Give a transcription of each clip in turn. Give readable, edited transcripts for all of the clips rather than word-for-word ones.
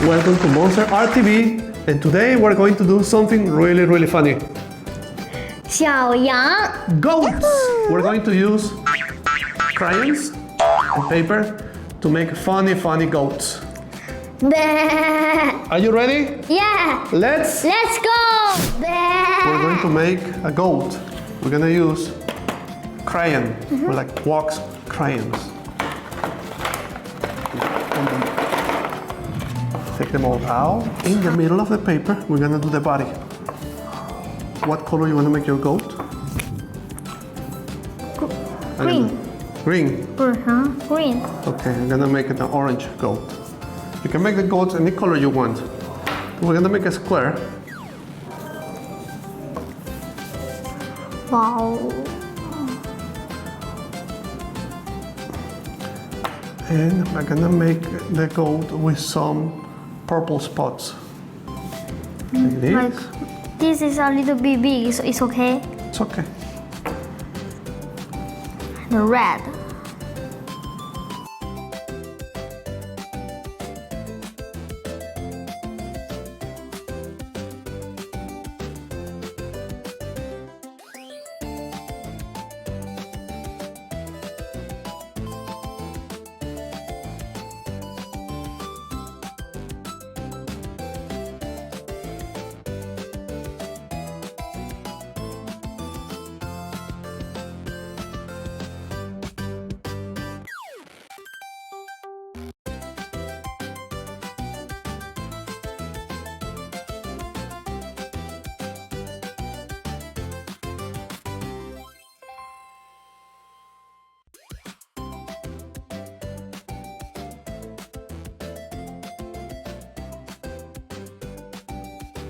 welcome to Monster Art TV, and today we're going to do something really funny. 小羊 Goats! We're going to use crayons and paper to make funny goats. Are you ready? Yeah. Let's go. We're going to make a goat. We're gonna use crayon, or like wax crayons. Take them all out. In the middle of the paper, we're gonna do the body. What color you wanna make your goat? Green. Green. Green. Okay, I'm gonna make it an orange goat. You can make the goats any color you want. We're gonna make a square. Wow. And I'm gonna make the goat with some purple spots. Like this. Like, this is a little bit big, so it's okay. It's okay. The red.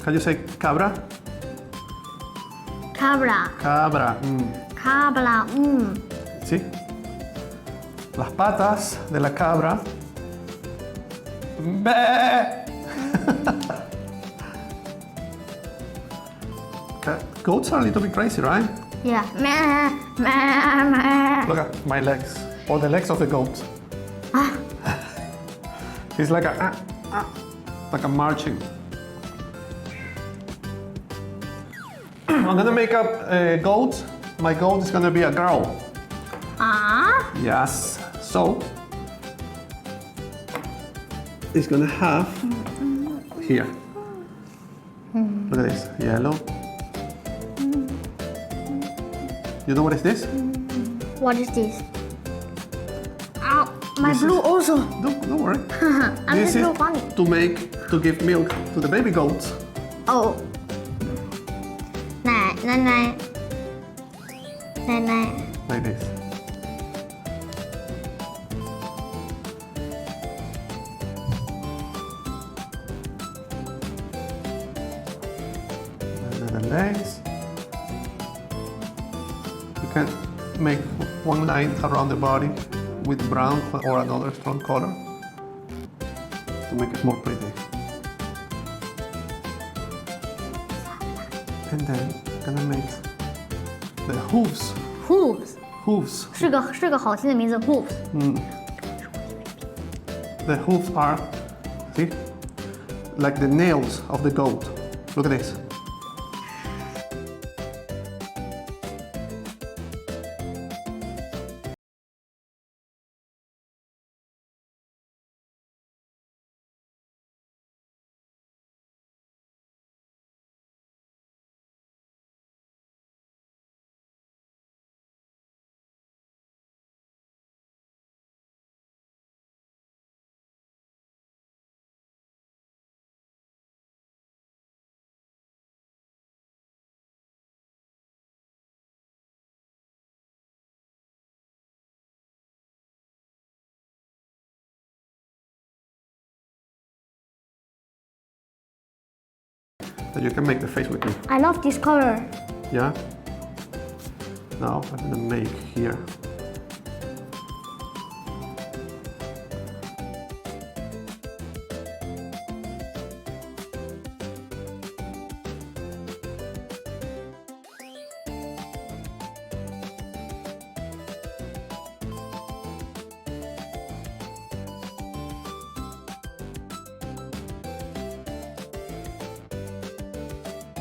Can you say cabra? Cabra. Cabra. Cabra. ¿Sí? Las patas de la cabra. Goats are a little bit crazy, right? Yeah. Look at my legs, or the legs of the goat. It's like a marching. I'm gonna make up a goat. My goat is gonna be a girl. Yes. So it's gonna have here. Look at this, yellow. You know what is this? What is this? Ow, my This blue is- also. Don't worry. I'm This just is so funny. to give milk to the baby goats. Oh. 奶。 Like this. And then the legs. You can make one line around the body with brown or another strong color to make it more pretty. And then gonna make the hooves. Hooves Hooves. 是个好听的名字 Hooves. The hooves are, see, like the nails of the goat. Look at this. That you can make the face with me. I love this color. Yeah? Now I'm gonna make here